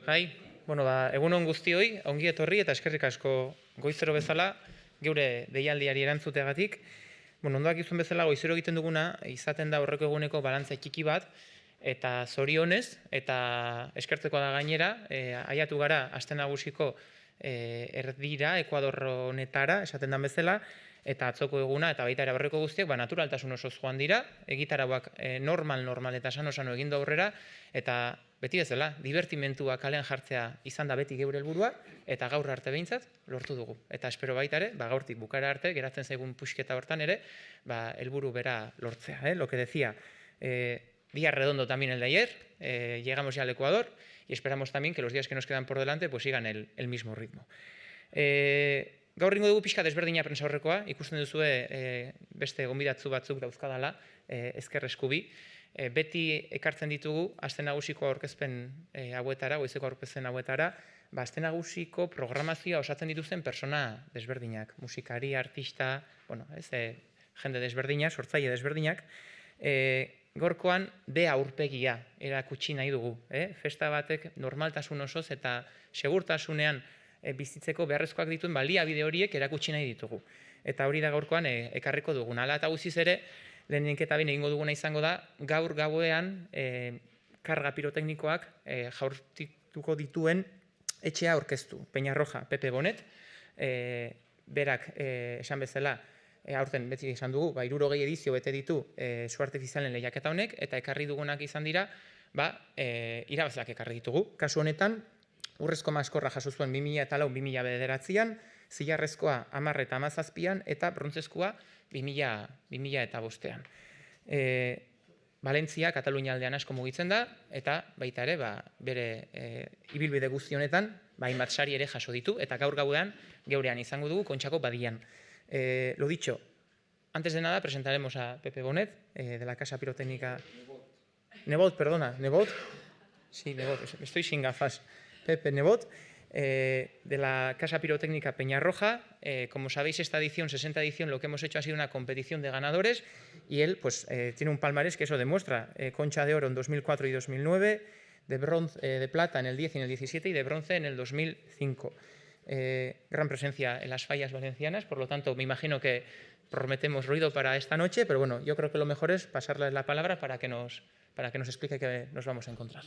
Bai, egun on guztioi, ongi etorri eta eskerrik asko goizero bezala geure deialdiari erantzuteagatik. Ondoak izun bezala goizero egiten duguna, izaten da horreko eguneko balantza txiki bat, eta zorionez, eta eskertzeko da gainera, aiatu gara aste nagusiko erdira, Ekuador honetara, esaten dan bezala, eta atzoko eguna eta baita ere aurreko guztiak naturaltasun osoz joan dira, egitarauak normal eta sano egin du aurrera, eta beti bezala, divertimentua kalean jartzea izan da beti geure helburua, eta gaur arte behintzat lortu dugu. Eta espero baita ere, gaurtik bukara arte, geratzen zaigun pusketa hortan ere, helburu bera lortzea. Lo que decía, día redondo también el de ayer, llegamos ya al Ecuador y esperamos también que los días que nos quedan por delante pues sigan el mismo ritmo. Gaur ringo dugu pixka desberdina prensa horrekoa, ikusten duzue beste gonbidatzu batzuk dauzkadala, ezker eskubi. Beti ekartzen ditugu aste nagusiko aurkezpen hauetara, goizeko aurkezpen hauetara, aste nagusiko programazioa osatzen dituzten persona desberdinak, musikari, artista, jende desberdinak, sortzaile desberdinak. Gorkoan be aurpegia erakutsi nahi dugu. Festa batek normaltasun osoz eta segurtasunean bizitzeko beharrezkoak dituen baliabide horiek erakutsi nahi ditugu. Eta hori da gaurkoan ekarriko dugun. Hala eta guztiz ere, lehenik eta behin egingo duguna izango da, gaur gauean karga piroteknikoak jaurtituko dituen etxea aurkeztu. Peñarroja, Pepe Bonet, berak esan bezala, aurten beti esan dugu, 60 edizio bete ditu su artifizialen lehiaketa honek, eta ekarri dugunak izan dira, irabazleak ekarri ditugu. Kasu honetan, urrezko maskorra jaso zuen 2004-2009an, zilarrezkoa 10 eta 17an, eta brontzezkoa 2005an. Valentzia, Katalunia aldean asko mugitzen da, eta baita ere, bere ibilbide guzti honetan, hainbat sari ere jaso ditu, eta gaur gauean geurean izango dugu Kontxako Badian. Lo dicho, antes de nada presentaremos a Pepe Bonet, de la Casa Pirotécnica... Nebot, perdona, Nebot. Sí, Nebot, estoy sin gafas. Pepe Nebot, de la Casa Pirotécnica Peñarroja. Como sabéis, esta edición, 60 edición, lo que hemos hecho ha sido una competición de ganadores y él tiene un palmarés que eso demuestra. Concha de oro en 2004 y 2009, de plata en el 10 y en el 17 y de bronce en el 2005. Gran presencia en las fallas valencianas, por lo tanto me imagino que prometemos ruido para esta noche, pero bueno, yo creo que lo mejor es pasarle la palabra para que nos explique qué nos vamos a encontrar.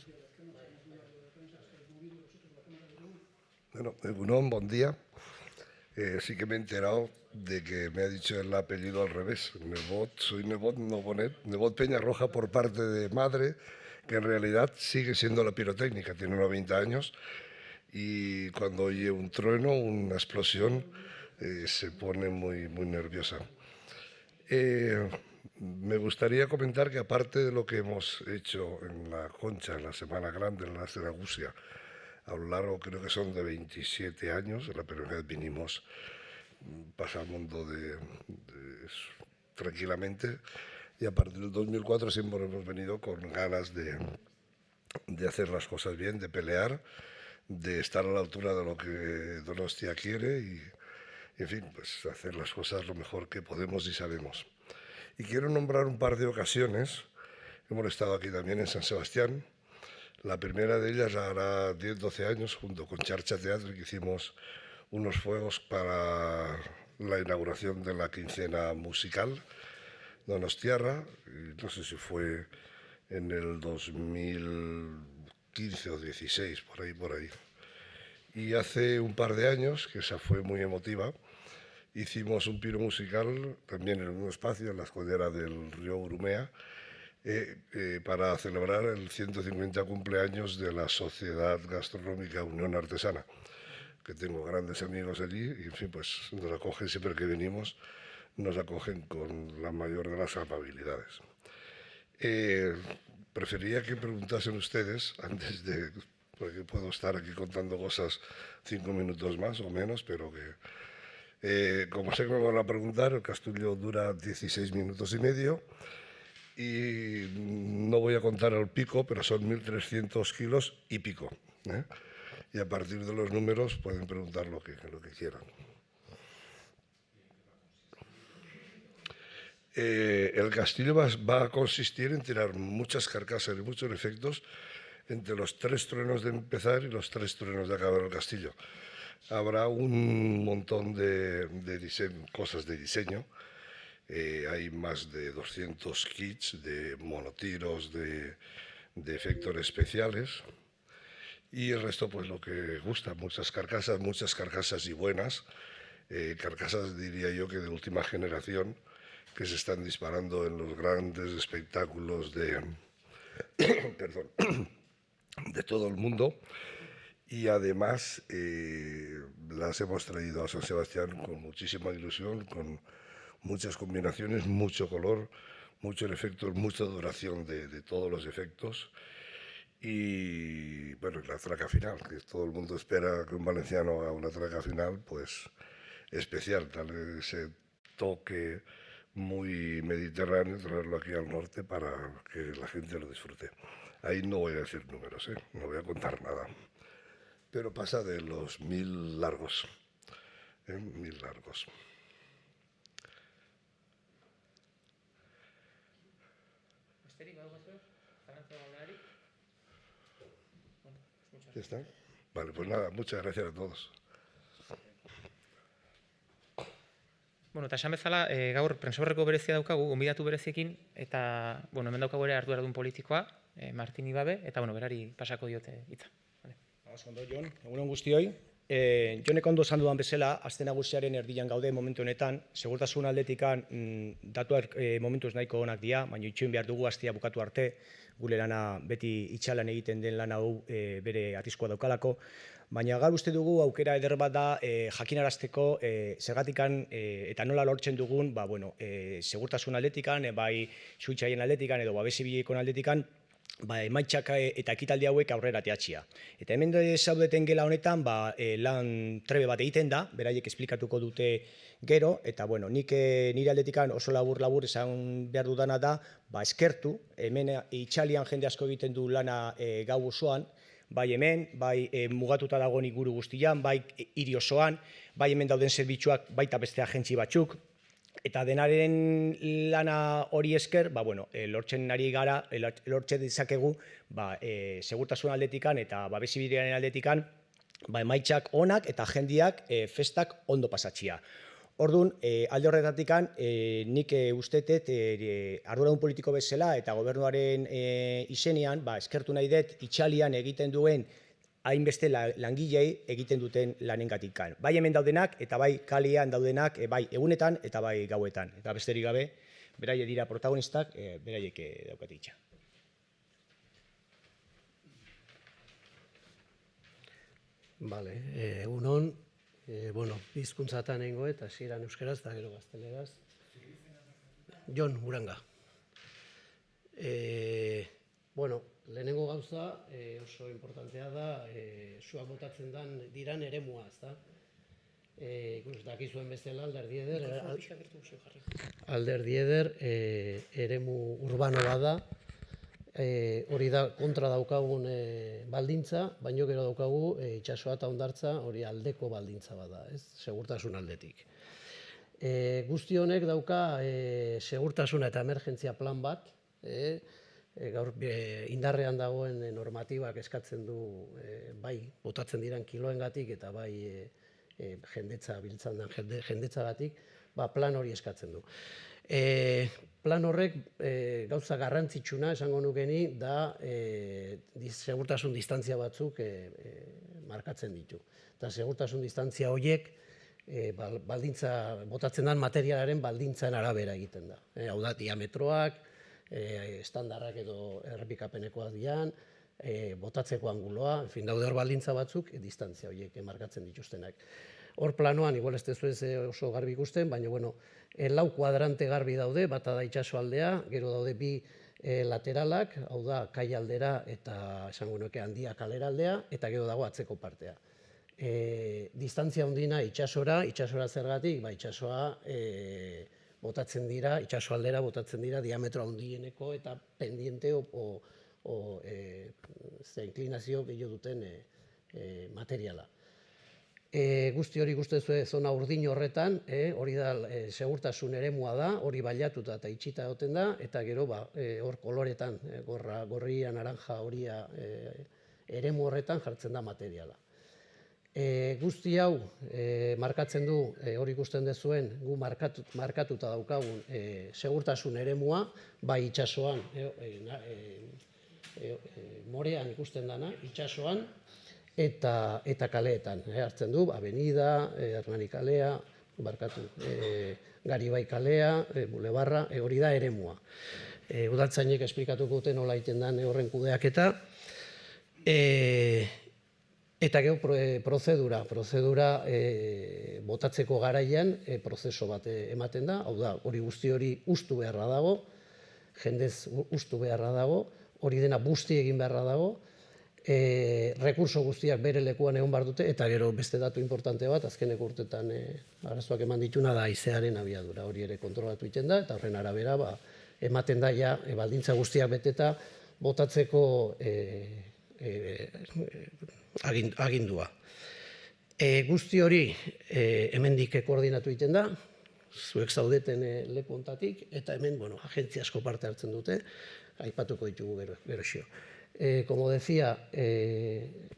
Bueno, Egunon, buen día. Sí que me he enterado de que me ha dicho el apellido al revés. Nebot, soy Nebot, no Bonet. Nebot Peñarroja por parte de madre, que en realidad sigue siendo la pirotécnica, tiene 90 años. Y cuando oye un trueno, una explosión, se pone muy nerviosa. Me gustaría comentar que aparte de lo que hemos hecho en la Concha, en la Semana Grande, en la Seragusia, a lo largo creo que son de 27 años, la primera vez vinimos, pasamos tranquilamente, y a partir del 2004 siempre hemos venido con ganas de hacer las cosas bien, de pelear, de estar a la altura de lo que Donostia quiere y, en fin, pues hacer las cosas lo mejor que podemos y sabemos. Y quiero nombrar un par de ocasiones. Hemos estado aquí también en San Sebastián. La primera de ellas hará 10-12 años, junto con Charcha Teatro, que hicimos unos fuegos para la inauguración de la quincena musical donostiarra. No sé si fue en el 2015 o 16, por ahí. Y hace un par de años, que esa fue muy emotiva, hicimos un piro musical también en un espacio, en la escudera del río Urumea, para celebrar el 150 cumpleaños de la Sociedad Gastronómica Unión Artesana, que tengo grandes amigos allí y, en fin, pues nos acogen siempre que venimos, nos acogen con la mayor de las amabilidades. Preferiría que preguntasen ustedes, porque puedo estar aquí contando cosas 5 minutos más o menos, pero que, como sé que me van a preguntar, el castillo dura 16 minutos y medio, y no voy a contar al pico, pero son 1.300 kilos y pico. Y a partir de los números pueden preguntar lo que quieran. El castillo va a consistir en tirar muchas carcasas y muchos efectos entre los 3 truenos de empezar y los 3 truenos de acabar el castillo. Habrá un montón de cosas de diseño. Hay más de 200 kits de monotiros, de efectos especiales. Y el resto, pues lo que gusta, muchas carcasas y buenas. Carcasas, diría yo, que de última generación, que se están disparando en los grandes espectáculos perdón, de todo el mundo. Y además las hemos traído a San Sebastián con muchísima ilusión, con muchas combinaciones, mucho color, muchos efectos, mucha duración de todos los efectos. Y bueno, la traca final, que todo el mundo espera que un valenciano haga una traca final, pues especial, darle ese toque muy mediterráneo, traerlo aquí al norte para que la gente lo disfrute. Ahí no voy a decir números, no voy a contar nada, pero pasa de los 1000 largos, 1000 largos. ¿Ya está? Vale, pues nada, muchas gracias a todos. Bueno, eta esan bezala, gaur prentsaurreko berezia daukagu, gonbidatu bereziekin, eta, bueno, hemen daukagu ere arduradun politikoa, Martin Ibabe, eta, bueno, berari pasako diote hitza. Ondo, Jon, egunon guztioi. Jonek ondo esan dudan bezala, aste nagusiaren erdian gaude momentu honetan, segurtasun aldetikan datuak momentuz nahiko onak dira, baina itxoin behar dugu astea bukatu arte, gure lana beti itxalan egiten den lan hau bere arriskua daukalako, baina gaur uste dugu aukera eder bat da jakinarazteko zergatikan eta nola lortzen dugun, segurtasun aldetikan, bai suitzaien aldetikan edo babes zibilikon aldetikan, emaitzak eta ekitaldi hauek aurrera teatxia. Eta hemen zaudeten gela honetan, lan trebe bat egiten da, beraiek esplikatuko dute gero, eta nik nire aldetikan oso labur esan behar dudana da, eskertu, hemen itxalian jende asko egiten du lana gau osoan, bai hemen, bai mugatuta dagoen inguru guztian, bai hiri osoan, bai hemen dauden zerbitzuak, baita beste agentzi batzuk, eta denaren lana hori esker, lortzen ari gara, lortzen dizakegu, segurtasun aldetikan eta babes zibilaren aldetikan, emaitzak onak eta jendiak festak ondo pasatxia. Orduan, alde horretatikan, nik ustetet arduradun politiko bezala eta gobernuaren izenean, eskertu nahi dut itxalian egiten duen hainbeste langilei egiten duten lanengatikan. Bai hemen daudenak eta bai kalean daudenak, bai egunetan eta bai gauetan. Eta besterik gabe, beraiek dira protagonistak, beraiek daukate hitza. Bale, egunon, hizkuntzatan egingo eta hasieran euskeraz eta gero gazteleraz. Jon Uranga. Lehenengo gauza oso importantea da, zuak botatzen diran eremua, ezta? Dakizuen bezala Alderdi Eder eremu urbano bada, hori da kontra daukagun baldintza, baino gero daukagu itsasoa eta hondartza hori aldeko baldintza bada, ez? Segurtasun aldetik. Guzti honek dauka segurtasuna eta emergentzia plan bat, gaur indarrean dagoen normatibak eskatzen du bai botatzen diran kiloengatik eta bai jendetza biltzan den jendetzagatik, plan hori eskatzen du. Plan horrek gauza garrantzitsuna esango nukeni da segurtasun distantzia batzuk markatzen ditu. Eta segurtasun distantzia horiek botatzen den materialaren baldintzen arabera egiten da. Hau da, diametroak, estandarrak edo errepikapenekoak dian, botatzeko anguloa, daude hor baldintza batzuk, distantzia horiek markatzen dituztenak. Hor planoan, igual ez dezu oso garbi ikusten, baina, lau kuadrante garbi daude, bata da itsaso aldea, gero daude bi lateralak, hau da, kai aldera eta esango nuke handia kalera aldea, eta gero dago atzeko partea. Distantzia handina itsasora zergatik, itsasoa botatzen dira, itsaso aldera botatzen dira diametro handieneko eta pendiente inklinazio gehiago duten materiala. Guzti hori guztezue zona urdin horretan, hori da segurtasun eremua da, hori bailatuta eta itxita egoten da, eta gero hor koloretan, gorria, naranja, horia eremu horretan jartzen da materiala. Guzti hau markatzen du, hori ikusten dezuen, gu markatuta daukagun segurtasun eremua, bai itsasoan, morean ikusten dana, itsasoan, eta kaleetan, hartzen du, Avenida, Hernani kalea, Garibai kalea, Bulebarra, hori da eremua. Udaltzainek esplikatuko dute nola egiten den horren kudeaketa. Eta gero prozedura botatzeko garaian prozeso bat ematen da, hau da, hori guzti hori ustu beharra dago, jendez ustu beharra dago, hori dena busti egin beharra dago, rekurso guztiak bere lekuan egon behar dute, eta gero beste datu importante bat, azkeneko urtetan arazoak eman dituna da haizearen abiadura, hori ere kontrolatu egiten da, eta horren arabera ematen da ja baldintza guztiak beteta botatzeko agindua. Guzti hori hemendik koordinatu egiten da, zuek zaudeten leku honetatik, eta hemen, agentzia asko parte hartzen dute, aipatuko ditugu geroxeo. Como decía,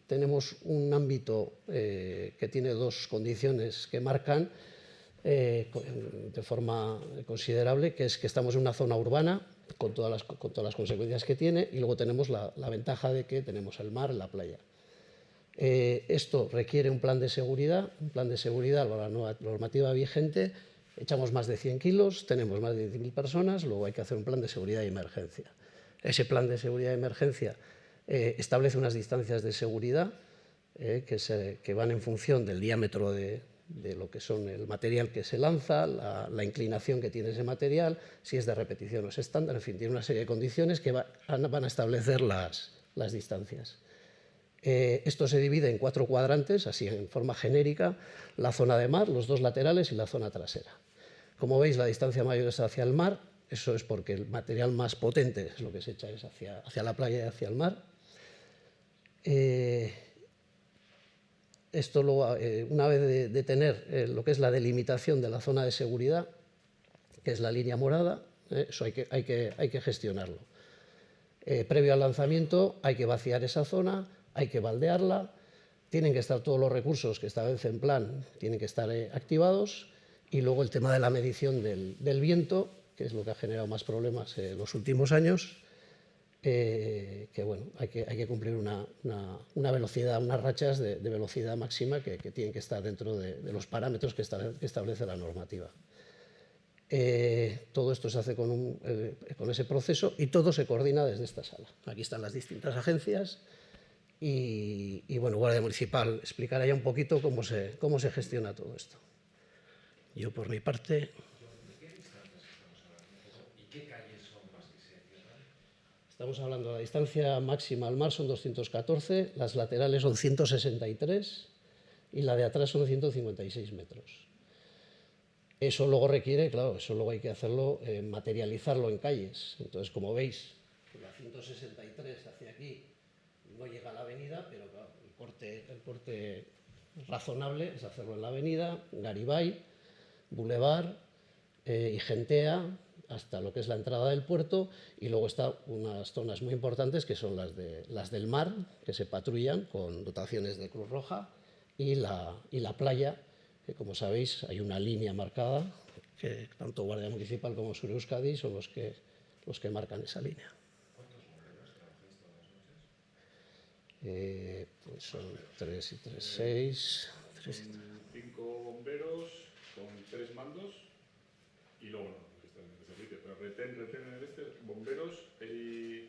tenemos un ámbito que tiene dos condiciones que marcan de forma considerable, que es que estamos en una zona urbana, con todas las consecuencias que tiene, y luego tenemos la ventaja de que tenemos el mar, la playa. Esto requiere un plan de seguridad, la normativa vigente, echamos más de 100 kilos, tenemos más de 10.000 personas, luego hay que hacer un plan de seguridad y emergencia. Ese plan de seguridad y emergencia establece unas distancias de seguridad que van en función del diámetro de lo que son el material que se lanza, la inclinación que tiene ese material, si es de repetición o es estándar, en fin, tiene una serie de condiciones que van a establecer las distancias. Esto se divide en 4 cuadrantes, así en forma genérica, la zona de mar, los 2 laterales y la zona trasera. Como veis, la distancia mayor es hacia el mar, eso es porque el material más potente es lo que se echa es hacia la playa y hacia el mar. Esto luego, una vez de tener lo que es la delimitación de la zona de seguridad, que es la línea morada, eso hay que gestionarlo. Previo al lanzamiento hay que vaciar esa zona, hay que baldearla, tienen que estar todos los recursos que establece en plan, tienen que estar activados, y luego el tema de la medición del viento, que es lo que ha generado más problemas en los últimos años, que bueno, hay que cumplir una velocidad, unas rachas de velocidad máxima que tienen que estar dentro de los parámetros que establece la normativa. Todo esto se hace con ese proceso y todo se coordina desde esta sala. Aquí están las distintas agencias y bueno, Guardia Municipal explicará ya un poquito cómo se gestiona todo esto. Yo por mi parte... Estamos hablando de la distancia máxima al mar son 214, las laterales son 163 y la de atrás son 156 metros. Eso luego requiere, claro, eso luego hay que hacerlo, materializarlo en calles. Entonces, como veis, la 163 hacia aquí no llega a la avenida, pero claro, el corte razonable es hacerlo en la avenida, Garibay, Boulevard y Gentea, hasta lo que es la entrada del puerto, y luego están unas zonas muy importantes que son las del mar, que se patrullan con dotaciones de Cruz Roja, y la playa, que como sabéis hay una línea marcada, que tanto Guardia Municipal como Sur Euskadi son los que marcan esa línea. ¿Cuántos bomberos trabajáis todas las noches? Pues son 3 y 3, 6... 5 bomberos con 3 mandos y luego no. Pero retén en bomberos, hay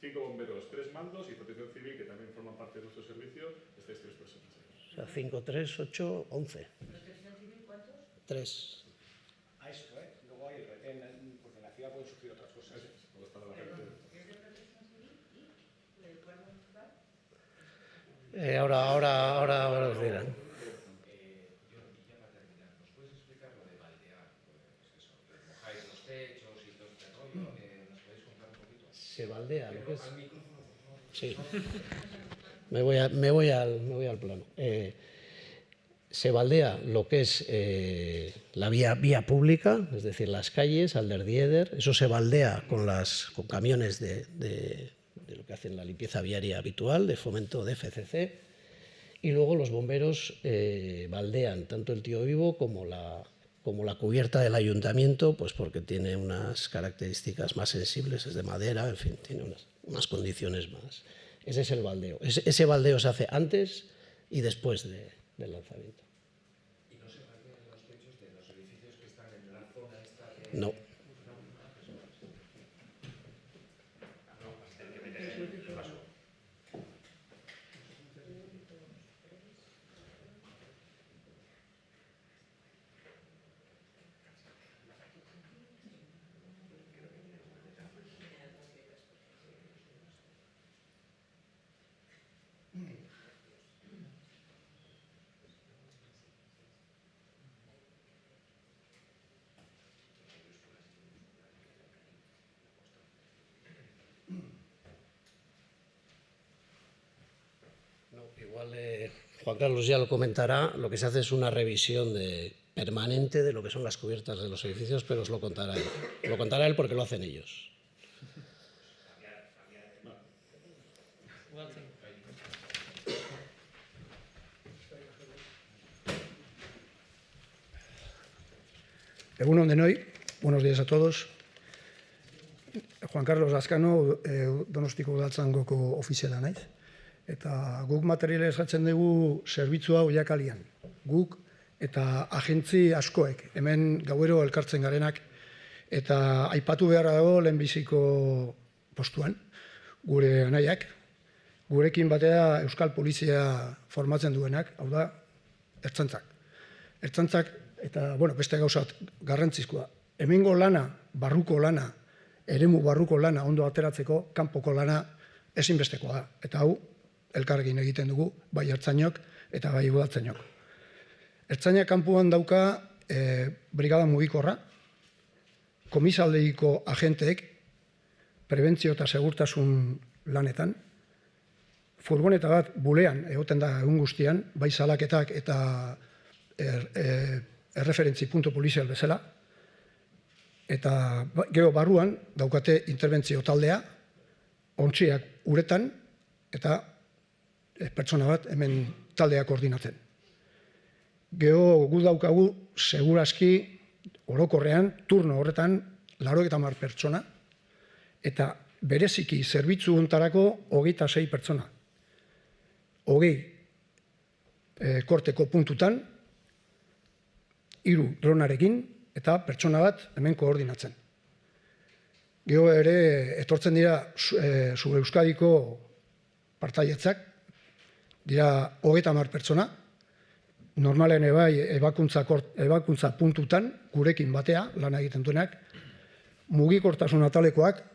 5 bomberos, 3 mandos y protección civil, que también forman parte de nuestro servicio, estáis 3 personas. O sea, 5, 3, 8, 11. ¿Protección civil cuántos? 3. A esto, luego hay el retén, porque en la ciudad pueden sufrir otras cosas. Todo está la gente. ¿Es de protección civil y del Guardia Municipal? Ahora os dirán. Se baldea lo que es. Sí. Me voy al plano. se baldea lo que es la vía pública, es decir, las calles, Alderdieder, eso se baldea con camiones de lo que hacen la limpieza viaria habitual, de Fomento de FCC, y luego los bomberos baldean tanto el Tío Vivo como la cubierta del ayuntamiento, pues porque tiene unas características más sensibles, es de madera, en fin, tiene unas condiciones más. Ese es el baldeo. Ese baldeo se hace antes y después del lanzamiento. ¿Y no se baldean los techos de los edificios que están en la zona esta? No. Igual Juan Carlos ya lo comentará, lo que se hace es una revisión permanente de lo que son las cubiertas de los edificios, pero os lo contará él. Lo contará él porque lo hacen ellos. Egun on denoi, buenos días a todos. Juan Carlos Lazkano, Donostiko udaltzangoko ofiziala naiz. Eta guk materiala eskatzen dugu zerbitzu hau jakalian. Guk eta agentzi askoek, hemen gauero elkartzen garenak, eta aipatu beharra dago lehenbiziko postuan, gure anaiak, gurekin batera Euskal Polizia formatzen duenak, hau da, ertzaintzak. Ertzaintzak, eta beste gauza garrantzizkoa, hemengo lana, barruko lana, eremu barruko lana ondo ateratzeko, kanpoko lana ezinbestekoa da. Eta hau, elkarrekin egiten dugu, bai ertzainok eta bai udaltzainok. Ertzainak kanpoan dauka brigada mugikorra, komisaldeiko agenteek, prebentzio eta segurtasun lanetan, furgoneta bat bulean egoten da egun guztian, bai salaketak eta erreferentzi puntu polizial bezala, eta gero barruan daukate interbentzio taldea, ontziak uretan, eta pertsona bat hemen taldea koordinatzen. Gero gu daukagu segurazki orokorrean, turno horretan, 80 pertsona, eta bereziki zerbitzu hontarako 26 pertsona. 20 korteko puntutan, 3 dronarekin, eta pertsona bat hemen koordinatzen. Gero ere, etortzen dira Zure Euskadiko partaidetzak, dira 30 pertsona, normalen ebai ebakuntza puntutan, gurekin batea, lan egiten duenak, mugikortasun atalekoak,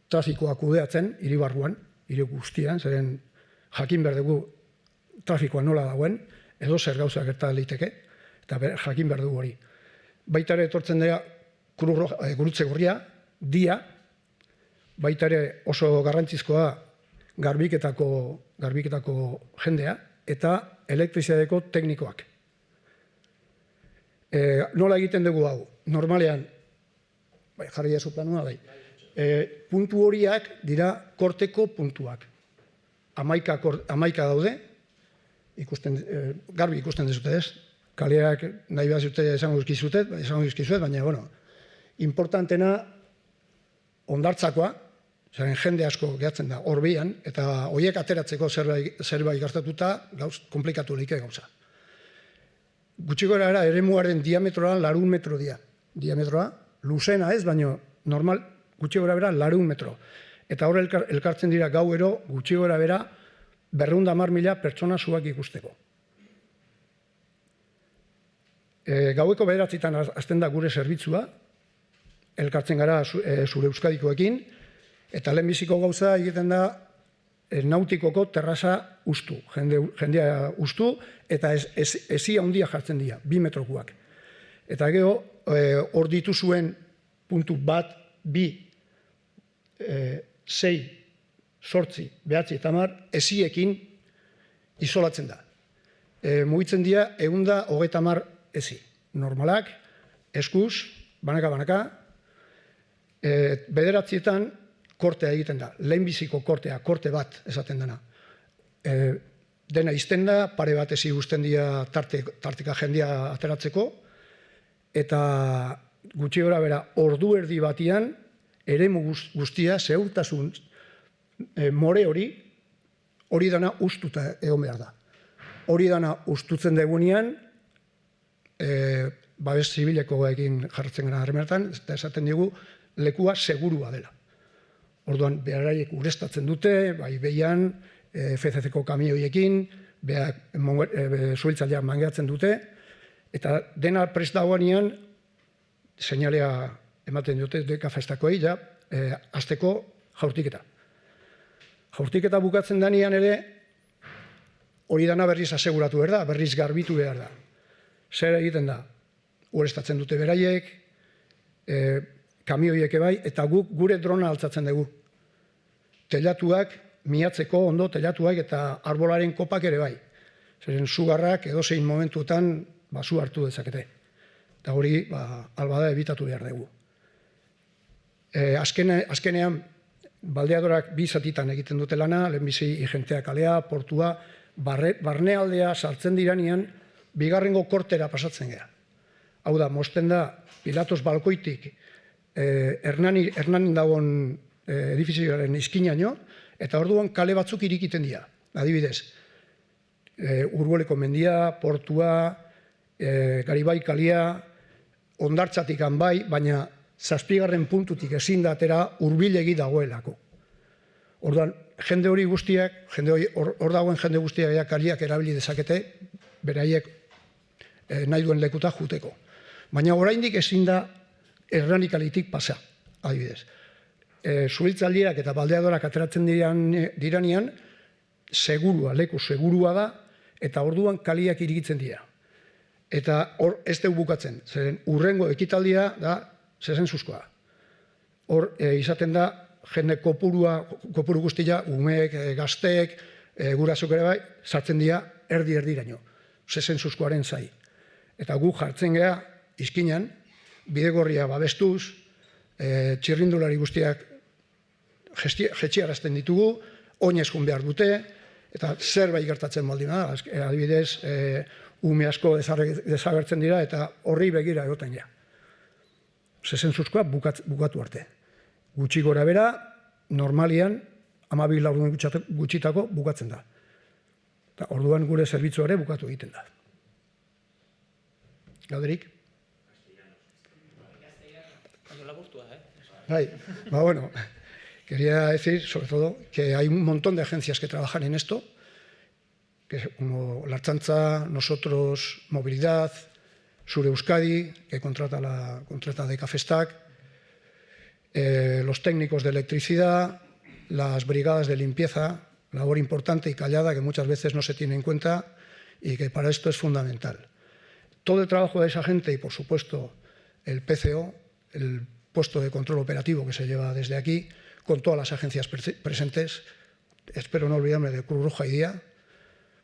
trafikoa kudeatzen, hiri barruan, hiri guztian, zeren jakin behar dugu trafikoa nola dagoen, edo zer gauza gerta liteke, eta jakin behar dugu hori. Baita ere etortzen dira gurutze gorria, dia, baita ere oso garrantzizkoa garbiketako jendea, eta elektriziadeko teknikoak. Nola egiten dugu hau? Normalean, jarri jazu planua, puntu horiak dira korteko puntuak. 11 daude, garbi ikusten dezute ez, kaleak nahi behar zute esango dizkizuet, baina, importantena ondartzakoa, zaren jende asko gehatzen da horbian, eta horiek ateratzeko zerbait gertatuta komplikatu leike gauza. Gutxi gora era, eremuaren diametroa 200 metro dira. Diametroa, luzena ez, baina normal, gutxi gora bera 200 metro. Eta hor elkartzen dira gauero, gutxi gora bera, 210.000 pertsona zuak ikusteko. Gaueko 9:00 hasten da gure zerbitzua, elkartzen gara Zure Euskadikoekin, eta lehenbiziko gauza egiten da nautikoko terraza ustu, jendea ustu, eta ezi handia jartzen dira, 2 metrokuak. Eta gero, hor dituzuen puntu 1, 2, 6, 8, 9 eta 10 eziekin isolatzen da. mugitzen dira 130 ezi. Normalak, eskuz, banaka-banaka, bederatzietan kortea egiten da, lehenbiziko kortea, korte bat esaten dena. Dena izten da, pare bat ezi guztien dira tartika jendia ateratzeko, eta gutxi gora bera, ordu erdi batian, eremu guztia, segurtasun more hori dana ustuta egon behar da. Hori dana ustutzen degunean, babes zibileko egin jartzen gara harremenetan, eta esaten digu lekua segurua dela. Orduan, beraiek urestatzen dute, bai behian, FCC-ko kamioiekin, zuhiltzaileak mangeatzen dute, eta dena prest dagoenean, seinalea ematen dute dekafestakoei, hasteko jaurtiketa. Jaurtiketa bukatzen denean ere, hori dana berriz aseguratu behar da, berriz garbitu behar da. Zer egiten da? Urestatzen dute beraiek, kamioiek bai, eta guk gure drona altzatzen dugu. Telatuak, miatzeko ondo telatuak eta arbolaren kopak ere bai. Zeren sugarrak edozein momentuetan su hartu dezakete. Eta hori, albada ebitatu behar dugu. Azkenean, baldeadorak bi zatitan egiten dute lana, lehenbizi igentea kalea, portua, barnealdea sartzen diranean, bigarrengo kortera pasatzen gara. Hau da, mozten da, Pilatos balkoitik Hernanin dagoen edifizioaren izkinaino, eta orduan kale batzuk irikiten dira. Adibidez, Urboleko mendia, portua, Garibai kalia, Hondartzatik bai, baina zazpigarren puntutik ezin da atera hurbilegi dagoelako. Orduan, jende hori guztiak, hor dagoen jende guztiak kaliak erabili dezakete, beraiek nahi duen lekuta juteko. Baina oraindik ezin da Hernanikalitik pasa, adibidez. Zuhiltzaileak eta baldeadorak ateratzen diranean, segurua, leku segurua da, eta orduan kaliak irikitzen dira. Eta hor ez dugu bukatzen, zeren urrengo ekitaldia da zezentzuzkoa. Hor izaten da, jende kopuru guztia, umeek, gazteek, gurasok ere bai, sartzen dira erdi-erdiraino, zezentzuzkoaren zai. Eta gu jartzen gea, izkinan, bidegorria babestuz, txirrindulari guztiak jetxiarazten ditugu, oinez jun behar dute, eta zerbait gertatzen baldin da, adibidez, ume asko desagertzen dira, eta horri begira egoten ja. Zezentzuzkoa bukatu arte. Gutxi gora bera, normalian, 12 laurdun gutxitako bukatzen da. Eta orduan gure zerbitzu ere bukatu egiten da. Gauderik? Bueno, quería decir, sobre todo, que hay un montón de agencias que trabajan en esto, como la Ertzaintza, nosotros, Movilidad, Sur Euskadi, que contrata de Cafestac, los técnicos de electricidad, las brigadas de limpieza, labor importante y callada que muchas veces no se tiene en cuenta y que para esto es fundamental. Todo el trabajo de esa gente y, por supuesto, el PCO, el puesto de control operativo que se lleva desde aquí, con todas las agencias presentes, espero no olvidarme de Cruz Roja y Día,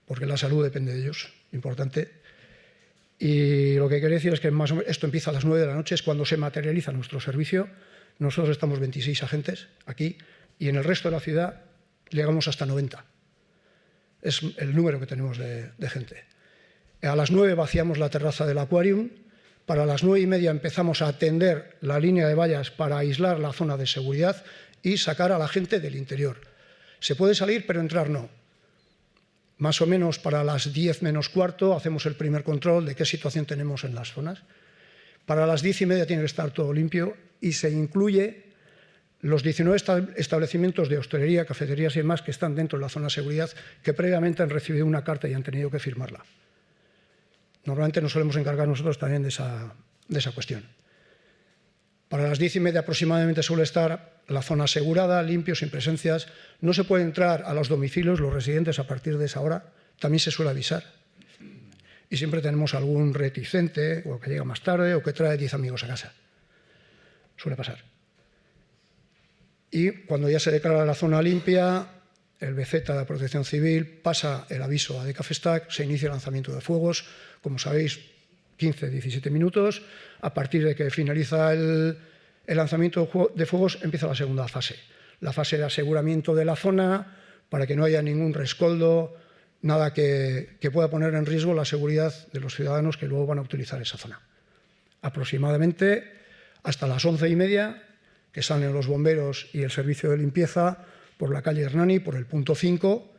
porque la salud depende de ellos, importante. Y lo que quería decir es que más o menos esto empieza a las 9 de la noche, es cuando se materializa nuestro servicio. Nosotros estamos 26 agentes aquí y en el resto de la ciudad llegamos hasta 90. Es el número que tenemos de gente. A las 9 vaciamos la terraza del Aquarium. Para las 9:30 empezamos a atender la línea de vallas para aislar la zona de seguridad y sacar a la gente del interior. Se puede salir, pero entrar no. Más o menos para las 10 menos cuarto hacemos el primer control de qué situación tenemos en las zonas. Para las 10:30 tiene que estar todo limpio y se incluye los 19 establecimientos de hostelería, cafeterías y demás que están dentro de la zona de seguridad que previamente han recibido una carta y han tenido que firmarla. Normalmente nos solemos encargar nosotros también de esa cuestión. Para las 10:30 aproximadamente suele estar la zona asegurada, limpio, sin presencias. No se puede entrar a los domicilios, los residentes, a partir de esa hora. También se suele avisar. Y siempre tenemos algún reticente, o que llega más tarde, o que trae 10 amigos a casa. Suele pasar. Y cuando ya se declara la zona limpia, el BZ de Protección Civil, pasa el aviso a Decafestac, se inicia el lanzamiento de fuegos, como sabéis, 15-17 minutos. A partir de que finaliza el lanzamiento de fuegos, empieza la segunda fase. La fase de aseguramiento de la zona, para que no haya ningún rescoldo, nada que pueda poner en riesgo la seguridad de los ciudadanos que luego van a utilizar esa zona. Aproximadamente hasta las 11:30, que salen los bomberos y el servicio de limpieza por la calle Hernani, por el punto 5,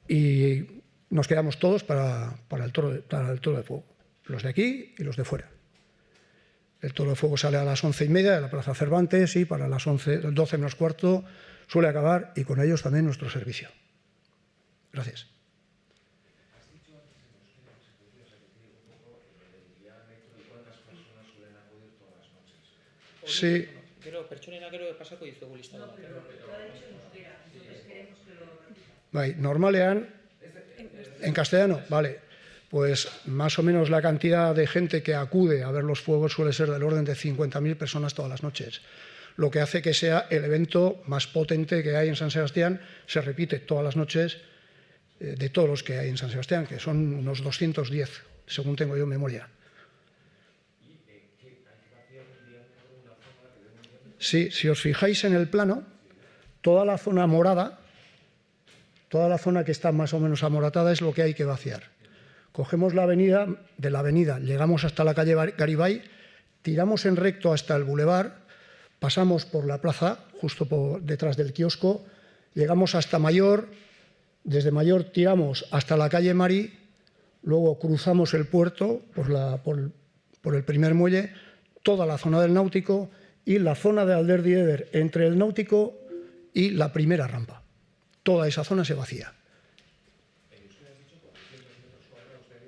y nos quedamos todos para el toro de fuego, los de aquí y los de fuera. El toro de fuego sale a las 11:30 de la Plaza Cervantes y para las 12 menos cuarto suele acabar, y con ellos también nuestro servicio. Gracias. Sí. Gero, pertsonena gero pasako dizugu lista bat. Bai, normalean, en castellano, vale, pues más o menos la cantidad de gente que acude a ver los fuegos suele ser del orden de 50.000 personas todas las noches, lo que hace que sea el evento más potente que hay en San Sebastián. Se repite todas las noches de todos los que hay en San Sebastián, que son unos 210, según tengo yo en memoria. Sí, si os fijáis en el plano, toda la zona morada, toda la zona que está más o menos amoratada es lo que hay que vaciar. Cogemos la avenida, de la avenida llegamos hasta la calle Garibay, tiramos en recto hasta el bulevar, pasamos por la plaza, justo detrás del kiosco, llegamos hasta Mayor, desde Mayor tiramos hasta la calle Marí, luego cruzamos el puerto por el primer muelle, toda la zona del Náutico y la zona de Alderdi Eder entre el Náutico y la primera rampa. Toda esa zona se vacía.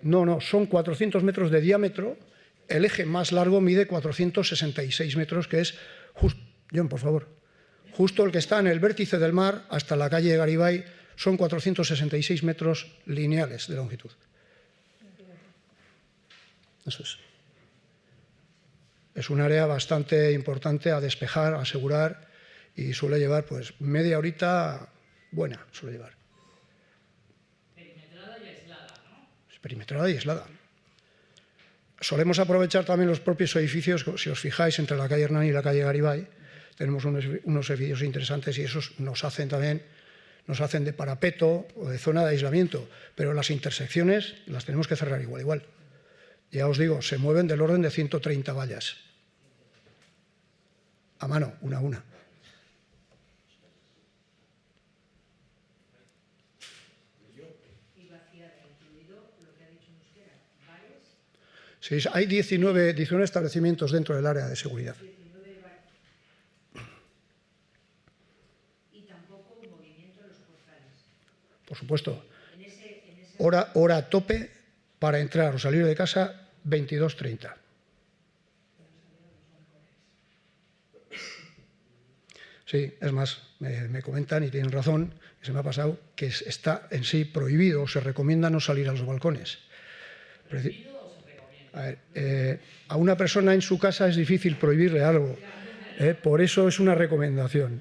No, son 400 metros de diámetro. El eje más largo mide 466 metros, que es, John, por favor, justo el que está en el vértice del mar hasta la calle Garibay, son 466 metros lineales de longitud. Eso es. Es un área bastante importante a despejar, a asegurar, y suele llevar pues media horita buena, suele llevar. Perimetrada y aislada, ¿no? Perimetrada y aislada. Solemos aprovechar también los propios edificios, si os fijáis, entre la calle Hernani y la calle Garibay, tenemos unos edificios interesantes y esos nos hacen de parapeto o de zona de aislamiento, pero las intersecciones las tenemos que cerrar igual. Ya os digo, se mueven del orden de 130 vallas. A mano, una a una. Y vaciar, incluido lo que ha dicho Mosquera, bares. Sí, hay 19 establecimientos dentro del área de seguridad. 19 bares. Y tampoco un movimiento en los portales. Por supuesto. En ese Hora tope para entrar o salir de casa, 22:30. Sí, es más, me comentan y tienen razón, que se me ha pasado, que está en sí prohibido, se recomienda no salir a los balcones. ¿Prohibido o se recomienda? A ver, a una persona en su casa es difícil prohibirle algo, por eso es una recomendación.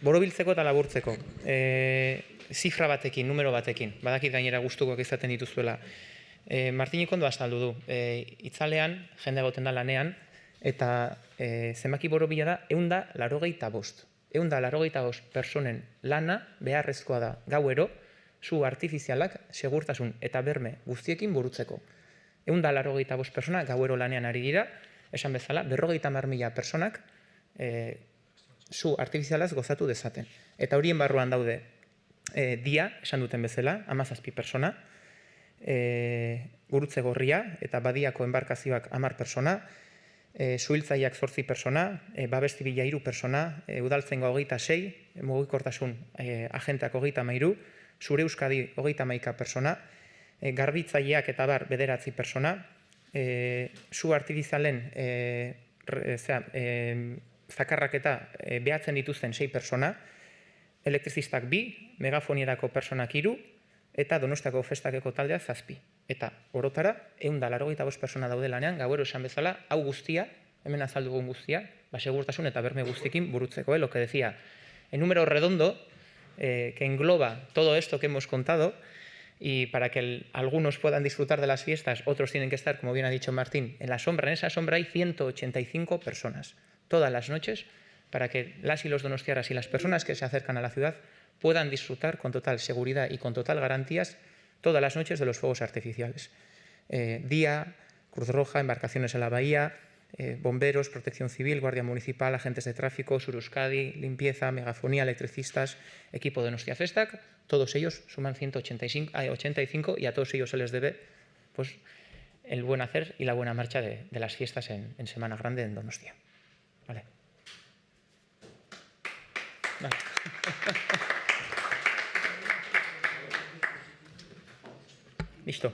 Borobiltzeko eta laburtzeko. Zifra batekin, numero batekin. Badakit gainera gustukoak izaten dituzuela. Martinik ondo azaldu du. Itzalean, jende egoten da lanean, eta zenbaki borobila da 185. 185 personen lana beharrezkoa da gauero, su artifizialak segurtasun eta berme guztiekin burutzeko. 185 persona gauero lanean ari dira, esan bezala, 50.000 personak su artifizialaz gozatu dezaten. Eta horien barruan daude dia, esan duten bezala, 17 persona, gurutze gorria eta badiako enbarkazioak 10 persona, suhiltzaileak 8 persona, babestibila 3 persona, udaltzaingoa 26, mugikortasun agenteak 33, Zure Euskadi 31 persona, garbitzaileak eta bar 9 persona, su artifizialen zakarrak eta behatzen dituzten 6 persona, elektrizistak 2, megafonierako personak 3, eta Donostiako festakeko taldea 7. Eta orotara, 185 persona daude lanean, gauero esan bezala, hau guztia, hemen azaldu dugun guztia, segurtasun eta berme guztiekin burutzeko, lo que decía, en número redondo, que engloba todo esto que hemos contado, y para que algunos puedan disfrutar de las fiestas, otros tienen que estar, como bien ha dicho Martín, en la sombra. En esa sombra hay 185 personas, todas las noches, para que las y los donostiarras y las personas que se acercan a la ciudad puedan disfrutar con total seguridad y con total garantías todas las noches de los fuegos artificiales. Día, Cruz Roja, embarcaciones en la bahía, bomberos, protección civil, guardia municipal, agentes de tráfico, Sureuskadi, limpieza, megafonía, electricistas, equipo de Donostia Festak, todos ellos suman 185 y a todos ellos se les debe pues, el buen hacer y la buena marcha de las fiestas en Semana Grande en Donostia. Vale. Vale. Listo.